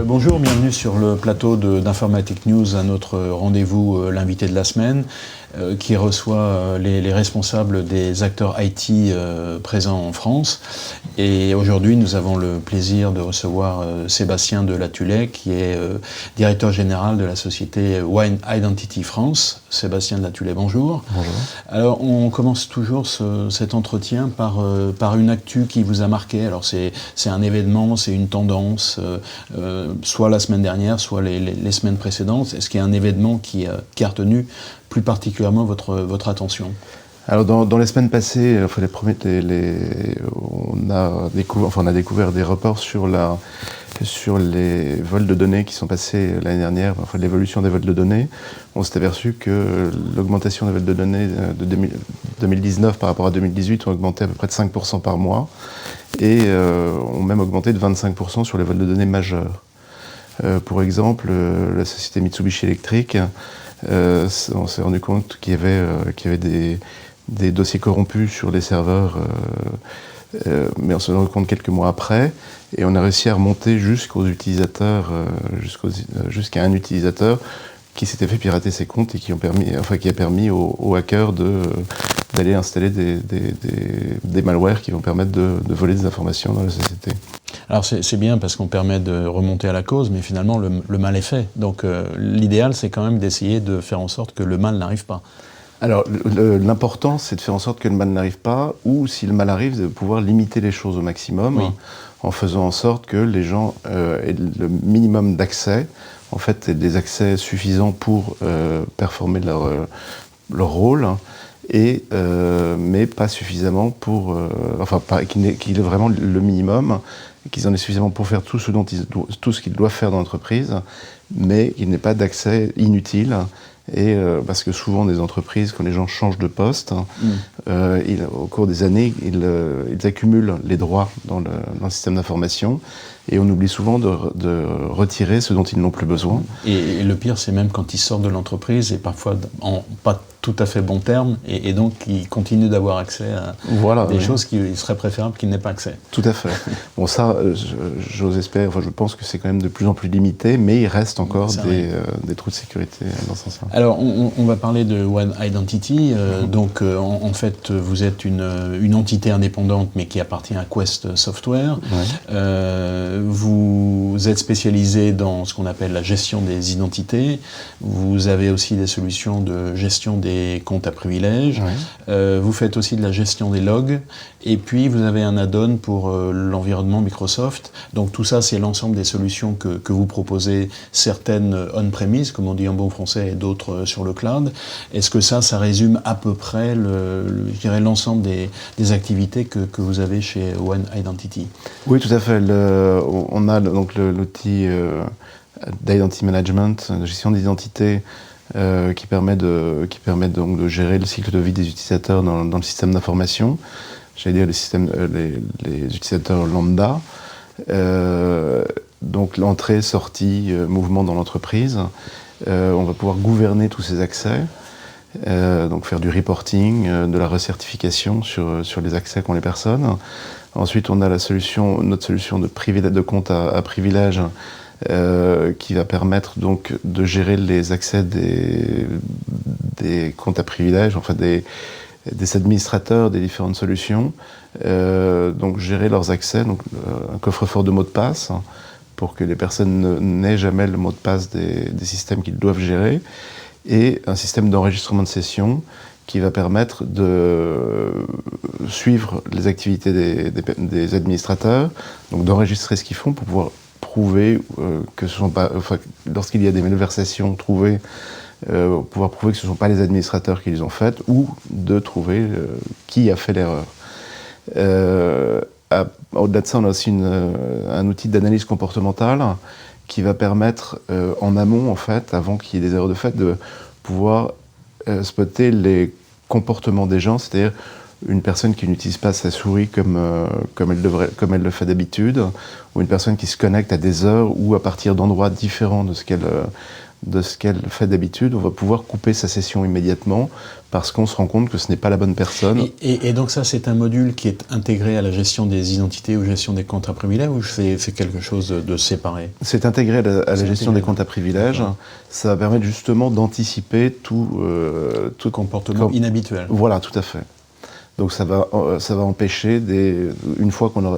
Bonjour, bienvenue sur le plateau d'Informatic News, à notre rendez-vous, l'invité de la semaine, qui reçoit les responsables des acteurs IT présents en France. Et aujourd'hui, nous avons le plaisir de recevoir Sébastien de Latullet, qui est directeur général de la société Wine Identity France. Sébastien de Latullet, bonjour. Bonjour. Alors, on commence toujours cet entretien par une actu qui vous a marqué. Alors, c'est un événement, c'est une tendance, soit la semaine dernière, soit les semaines précédentes. Est-ce qu'il y a un événement qui a retenu plus particulièrement votre attention ? Alors dans les semaines passées, on a découvert des reports sur les vols de données qui sont passés l'année dernière, l'évolution des vols de données. On s'est aperçu que l'augmentation des vols de données de 2019 par rapport à 2018 ont augmenté à peu près de 5% par mois et ont même augmenté de 25% sur les vols de données majeurs. Pour exemple, la société Mitsubishi Electric, on s'est rendu compte qu'il y avait des dossiers corrompus sur les serveurs, mais on s'est rendu compte quelques mois après, et on a réussi à remonter jusqu'aux utilisateurs, jusqu'à un utilisateur qui s'était fait pirater ses comptes et qui a permis aux hackers d'aller installer des malwares qui vont permettre de voler des informations dans la société. Alors c'est bien parce qu'on permet de remonter à la cause, mais finalement le mal est fait. Donc l'idéal, c'est quand même d'essayer de faire en sorte que le mal n'arrive pas. Alors l'important, c'est de faire en sorte que le mal n'arrive pas, ou si le mal arrive, de pouvoir limiter les choses au maximum, oui, en faisant en sorte que les gens aient le minimum d'accès, en fait, des accès suffisants pour performer leur rôle, mais pas suffisamment pour... qu'il ait vraiment le minimum, qu'ils en aient suffisamment pour faire tout ce qu'ils doivent faire dans l'entreprise, mais qu'il n'ait pas d'accès inutile. Et parce que souvent des entreprises, quand les gens changent de poste, au cours des années, ils accumulent les droits dans le système d'information, et on oublie souvent de retirer ce dont ils n'ont plus besoin. Et le pire, c'est même quand ils sortent de l'entreprise, et parfois en pas tout à fait bon terme, et donc ils continuent d'avoir accès à des choses qu'il serait préférable qu'ils n'aient pas accès. Tout à fait. Bon, ça, je pense que c'est quand même de plus en plus limité, mais il reste encore des trous de sécurité dans ce sens-là. Alors, on va parler de Wine Identity. Donc, en fait, vous êtes une entité indépendante, mais qui appartient à Quest Software. Ouais. Vous êtes spécialisé dans ce qu'on appelle la gestion des identités. Vous avez aussi des solutions de gestion des comptes à privilèges. Ouais. Vous faites aussi de la gestion des logs. Et puis, vous avez un add-on pour l'environnement Microsoft. Donc, tout ça, c'est l'ensemble des solutions que vous proposez, certaines on-premise, comme on dit en bon français, et d'autres sur le cloud. Est-ce que ça résume à peu près je dirais l'ensemble des activités que vous avez chez Wine Identity ? Oui, tout à fait. On a donc l'outil d'identity management, de gestion d'identité, qui permet donc de gérer le cycle de vie des utilisateurs dans le système d'information. J'allais dire les utilisateurs lambda. Donc l'entrée, sortie, mouvement dans l'entreprise. On va pouvoir gouverner tous ces accès, donc faire du reporting, de la recertification sur les accès qu'ont les personnes. Ensuite, on a notre solution de compte à privilèges, qui va permettre donc de gérer les accès des comptes à privilèges, enfin des administrateurs des différentes solutions, donc gérer leurs accès, donc un coffre-fort de mots de passe pour que les personnes n'aient jamais le mot de passe des systèmes qu'ils doivent gérer, et un système d'enregistrement de session qui va permettre de suivre les activités des administrateurs, donc d'enregistrer ce qu'ils font pour pouvoir prouver que ce sont pas, lorsqu'il y a des malversations, pouvoir prouver que ce ne sont pas les administrateurs qui les ont faites, ou de trouver qui a fait l'erreur. Au-delà de ça, on a aussi un outil d'analyse comportementale qui va permettre en amont, en fait, avant qu'il y ait des erreurs de fait, de pouvoir spotter les comportements des gens, c'est-à-dire une personne qui n'utilise pas sa souris comme elle le fait d'habitude, ou une personne qui se connecte à des heures ou à partir d'endroits différents de ce de ce qu'elle fait d'habitude, on va pouvoir couper sa session immédiatement parce qu'on se rend compte que ce n'est pas la bonne personne. Et donc ça, c'est un module qui est intégré à la gestion des identités ou gestion des comptes à privilèges, ou c'est quelque chose de séparé? C'est intégré à la gestion des comptes à privilèges. Ça va permettre justement d'anticiper tout comportement inhabituel. Voilà, tout à fait. Donc ça va empêcher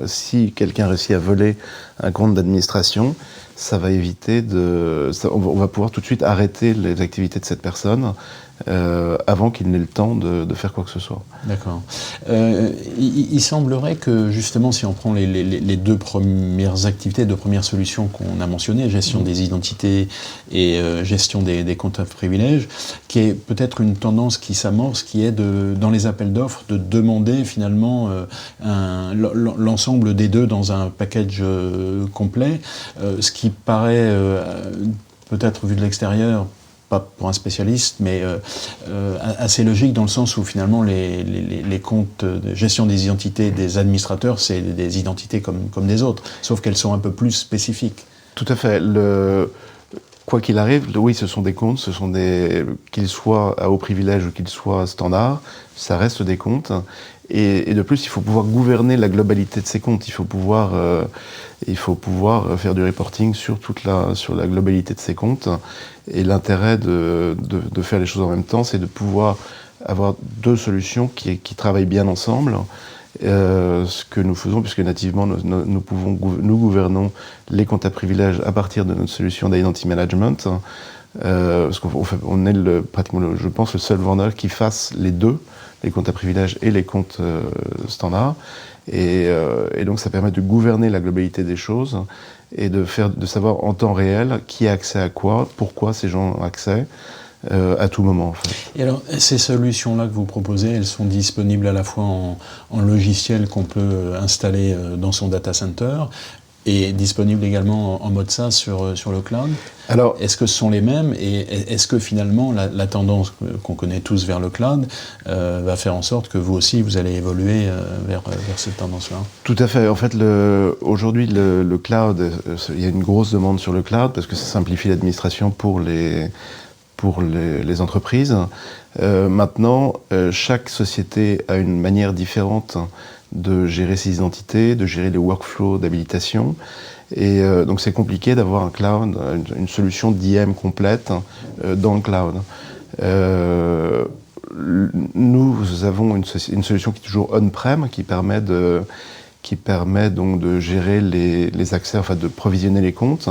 si quelqu'un réussit à voler un compte d'administration, ça va éviter on va pouvoir tout de suite arrêter les activités de cette personne avant qu'il n'ait le temps de faire quoi que ce soit. D'accord. Il semblerait que justement, si on prend les deux premières activités, deux premières solutions qu'on a mentionnées, gestion des identités et gestion des comptes à privilèges, qui est peut-être une tendance qui s'amorce, qui est dans les appels d'offres de demander finalement l'ensemble des deux dans un package complet, ce qui paraît peut-être vu de l'extérieur, pas pour un spécialiste, mais assez logique dans le sens où finalement les comptes de gestion des identités des administrateurs, c'est des identités comme des autres, sauf qu'elles sont un peu plus spécifiques. Tout à fait. Quoi qu'il arrive, oui, ce sont des comptes, qu'ils soient à haut privilège ou qu'ils soient standards, ça reste des comptes. Et de plus, il faut pouvoir gouverner la globalité de ces comptes. Il faut pouvoir faire du reporting sur la globalité de ces comptes. Et l'intérêt de faire les choses en même temps, c'est de pouvoir avoir deux solutions qui travaillent bien ensemble. Ce que nous faisons, puisque nativement, nous gouvernons les comptes à privilèges à partir de notre solution d'identity management. Parce qu'on est pratiquement, je pense, le seul vendeur qui fasse les deux, les comptes à privilèges et les comptes standards. Et donc ça permet de gouverner la globalité des choses et de savoir en temps réel qui a accès à quoi, pourquoi ces gens ont accès à tout moment. En fait. Et alors, ces solutions-là que vous proposez, elles sont disponibles à la fois en logiciel qu'on peut installer dans son data center et disponibles également en mode SaaS sur le cloud. Alors, est-ce que ce sont les mêmes et est-ce que finalement la tendance qu'on connaît tous vers le cloud va faire en sorte que vous aussi vous allez évoluer vers cette tendance-là? Tout à fait. En fait, aujourd'hui, le cloud, il y a une grosse demande sur le cloud parce que ça simplifie l'administration pour les entreprises. Maintenant, chaque société a une manière différente de gérer ses identités, de gérer les workflows d'habilitation. Et donc c'est compliqué d'avoir un cloud, une solution d'IM complète dans le cloud. Nous avons une solution qui est toujours on-prem, qui permet donc de gérer les accès, enfin de provisionner les comptes,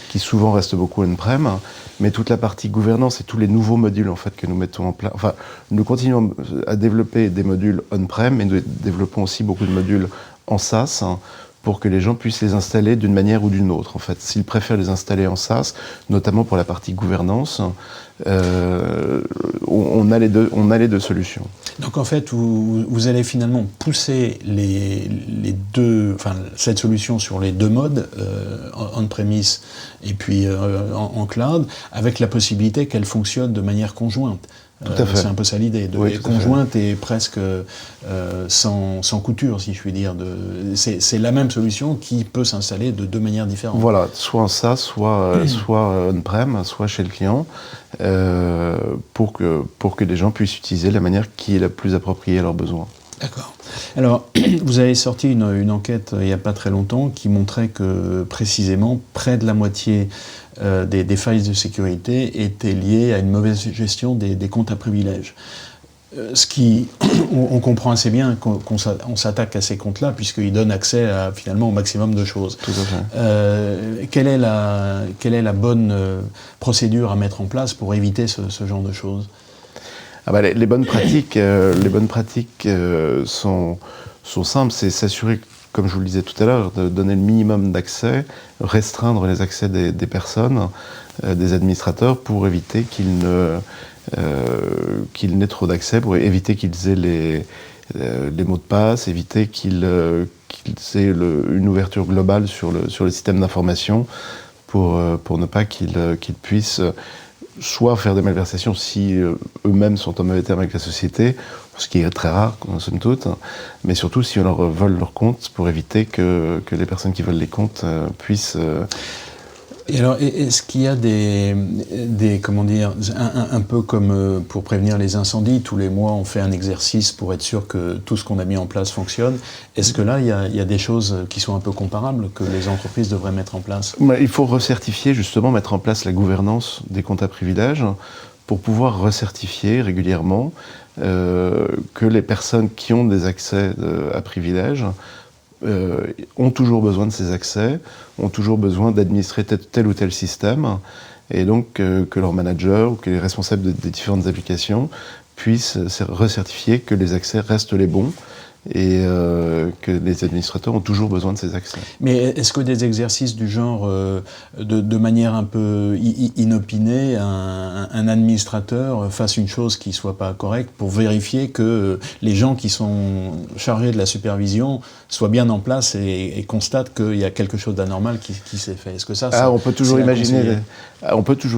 qui souvent restent beaucoup on-prem. Mais toute la partie gouvernance et tous les nouveaux modules en fait, que nous mettons en place, enfin, nous continuons à développer des modules on-prem, mais nous développons aussi beaucoup de modules en SaaS pour que les gens puissent les installer d'une manière ou d'une autre. En fait, s'ils préfèrent les installer en SaaS, notamment pour la partie gouvernance, on a les deux solutions. Donc en fait, vous allez finalement pousser cette solution sur les deux modes, on-premise et puis en cloud, avec la possibilité qu'elle fonctionne de manière conjointe. Tout à fait. C'est un peu ça l'idée, conjointe et presque sans couture, si je puis dire. C'est la même solution qui peut s'installer de deux manières différentes. Voilà, soit en SaaS, soit on-prem, soit chez le client, pour que les gens puissent utiliser la manière qui est la plus appropriée à leurs besoins. D'accord. Alors, vous avez sorti une enquête il n'y a pas très longtemps qui montrait que précisément près de la moitié des failles de sécurité étaient liées à une mauvaise gestion des comptes à privilèges. On comprend assez bien qu'on s'attaque à ces comptes-là puisqu'ils donnent accès finalement au maximum de choses. Tout à fait. Quelle est la bonne procédure à mettre en place pour éviter ce genre de choses? Les bonnes pratiques, sont simples, c'est s'assurer, comme je vous le disais tout à l'heure, de donner le minimum d'accès, restreindre les accès des personnes, des administrateurs, pour éviter qu'ils n'aient trop d'accès, pour éviter qu'ils aient les mots de passe, éviter qu'ils aient une ouverture globale sur le système d'information, pour ne pas qu'ils puissent soit faire des malversations si eux-mêmes sont en mauvais terme avec la société, ce qui est très rare, somme toute, mais surtout si on leur vole leurs comptes pour éviter que les personnes qui volent les comptes puissent Et alors, est-ce qu'il y a des comment dire, un peu comme pour prévenir les incendies, tous les mois on fait un exercice pour être sûr que tout ce qu'on a mis en place fonctionne. Est-ce que là, il y a des choses qui sont un peu comparables que les entreprises devraient mettre en place? Il faut recertifier, justement, mettre en place la gouvernance des comptes à privilèges pour pouvoir recertifier régulièrement que les personnes qui ont des accès à privilèges ont toujours besoin de ces accès, ont toujours besoin d'administrer tel ou tel système, et donc que leur manager ou que les responsables des différentes applications puissent recertifier que les accès restent les bons et que les administrateurs ont toujours besoin de ces accès. Mais est-ce que des exercices du genre, de manière un peu inopinée, un administrateur fasse une chose qui ne soit pas correcte pour vérifier que les gens qui sont chargés de la supervision soient bien en place et constatent qu'il y a quelque chose d'anormal qui s'est fait? Est-ce que ça on peut toujours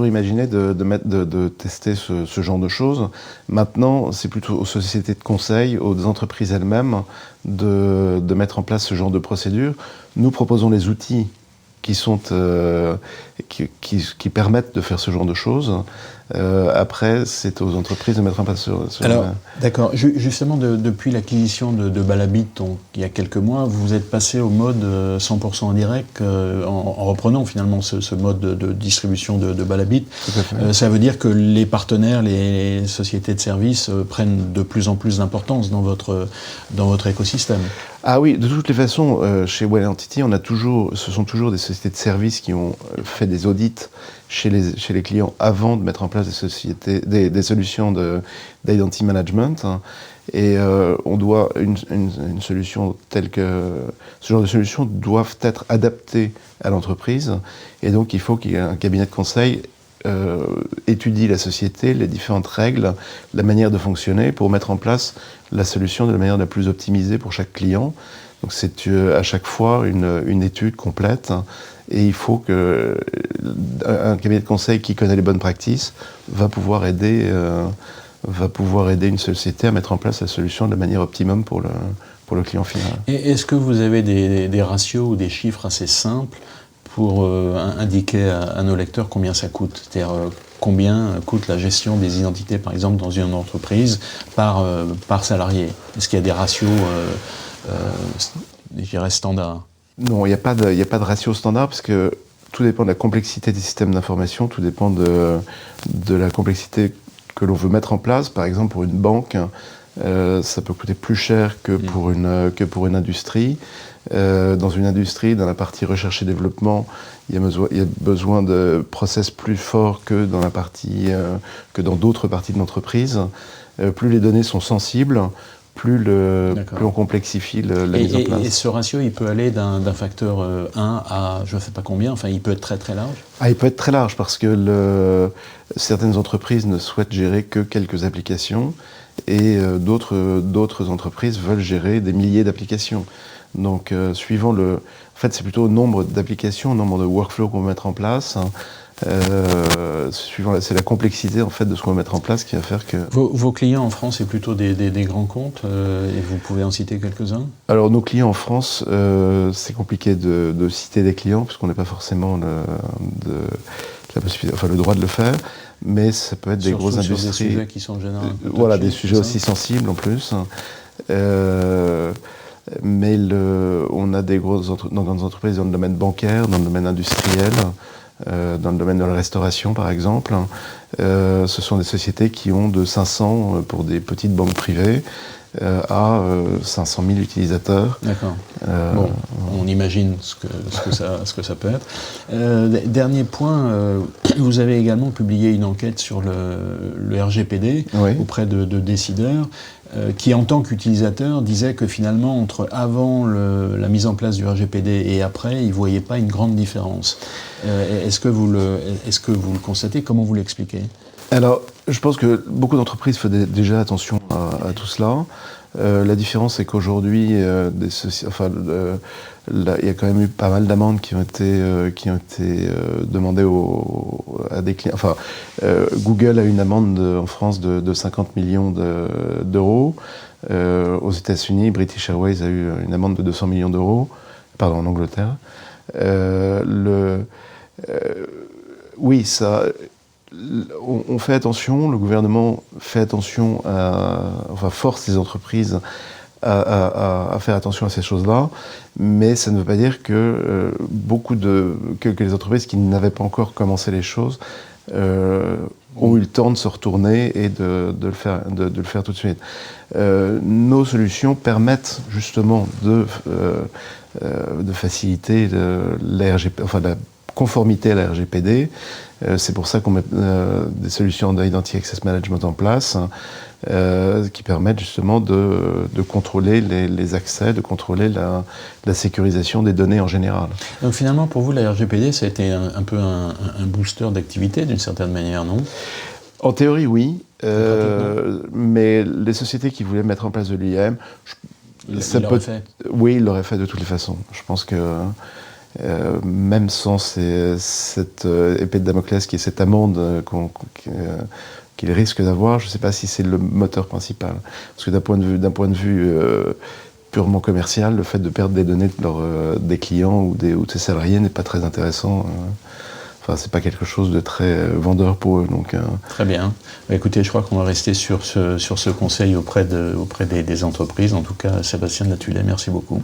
imaginer de tester ce genre de choses. Maintenant, c'est plutôt aux sociétés de conseil, aux entreprises elles-mêmes de mettre en place ce genre de procédure. Nous proposons les outils qui permettent de faire ce genre de choses. Après, c'est aux entreprises de mettre en place Alors, d'accord. Justement, depuis l'acquisition de Balabit, donc, il y a quelques mois, vous êtes passé au mode 100% en direct, en reprenant finalement ce mode de distribution de Balabit. Tout à fait. Ça veut dire que les partenaires, les sociétés de services prennent de plus en plus d'importance dans votre écosystème. Ah oui, de toutes les façons, chez Well Entity, ce sont toujours des sociétés de services qui ont fait des audits chez les clients avant de mettre en place des solutions d'identity management. Et on doit une solution telle que ce genre de solutions doivent être adaptées à l'entreprise. Et donc il faut qu'il y ait un cabinet de conseil étudie la société, les différentes règles, la manière de fonctionner pour mettre en place la solution de la manière la plus optimisée pour chaque client. Donc c'est à chaque fois une étude complète et il faut que un cabinet de conseil qui connaît les bonnes pratiques va pouvoir aider une société à mettre en place la solution de la manière optimum pour le client final. Et est-ce que vous avez des ratios ou des chiffres assez simples pour indiquer à nos lecteurs combien ça coûte? C'est-à-dire combien coûte la gestion des identités, par exemple, dans une entreprise par salarié? Est-ce qu'il y a des ratios, je dirais, standards? Non, il n'y a pas de ratio standard parce que tout dépend de la complexité des systèmes d'information, tout dépend de la complexité que l'on veut mettre en place. Par exemple, pour une banque, ça peut coûter plus cher que pour une industrie. Dans une industrie, dans la partie recherche et développement, il y a besoin de process plus forts que dans d'autres parties de l'entreprise. Plus les données sont sensibles, plus on complexifie la mise en place. Et ce ratio, il peut aller d'un facteur 1 à je ne sais pas combien, enfin il peut être très très large? Il peut être très large parce que certaines entreprises ne souhaitent gérer que quelques applications et d'autres entreprises veulent gérer des milliers d'applications. Donc, suivant en fait, c'est plutôt le nombre d'applications, le nombre de workflows qu'on va mettre en place. C'est la complexité en fait de ce qu'on va mettre en place qui va faire que... Vos clients en France, c'est plutôt des grands comptes et vous pouvez en citer quelques-uns? Alors, nos clients en France, c'est compliqué de citer des clients parce qu'on n'a pas forcément le droit de le faire. Mais ça peut être des grosses industries. Sur des sujets qui sont en général. Voilà, des sujets aussi sensibles en plus. Mais on a des grandes entreprises dans le domaine bancaire, dans le domaine industriel, dans le domaine de la restauration par exemple. Ce sont des sociétés qui ont de 500 pour des petites banques privées à 500 000 utilisateurs. D'accord. Bon, on imagine ce que ça peut être. Dernier point, vous avez également publié une enquête sur le RGPD auprès de décideurs qui, en tant qu'utilisateur, disait que finalement, avant la mise en place du RGPD et après, ils ne voyaient pas une grande différence. Est-ce que vous le constatez? Comment vous l'expliquez? Alors, je pense que beaucoup d'entreprises font déjà attention à tout cela. La différence, c'est qu'aujourd'hui, il y a quand même eu pas mal d'amendes qui ont été demandées à des clients. Enfin, Google a une amende en France de 50 millions d'euros. Aux États-Unis, British Airways a eu une amende de 200 millions d'euros. Pardon, en Angleterre. Oui, ça. On fait attention, le gouvernement fait attention, force les entreprises à faire attention à ces choses-là, mais ça ne veut pas dire que que les entreprises qui n'avaient pas encore commencé les choses ont eu le temps de se retourner et de le faire tout de suite. Nos solutions permettent justement de faciliter la conformité à la RGPD. C'est pour ça qu'on met des solutions d'Identity Access Management en place qui permettent justement de contrôler les accès, de contrôler la sécurisation des données en général. Donc finalement, pour vous, la RGPD, ça a été un peu un booster d'activité d'une certaine manière, non ? En théorie, oui. Mais les sociétés qui voulaient mettre en place de l'IAM, oui, ils l'auraient fait de toutes les façons. Je pense que même sans cette épée de Damoclès qui est cette amende qu'ils risquent d'avoir, je ne sais pas si c'est le moteur principal. Parce que d'un point de vue purement commercial, le fait de perdre des données des clients ou de ses salariés n'est pas très intéressant. Enfin, c'est pas quelque chose de très vendeur pour eux. Donc, Très bien. Écoutez, je crois qu'on va rester sur ce conseil auprès des entreprises. En tout cas, Sébastien de La Tuillet, merci beaucoup.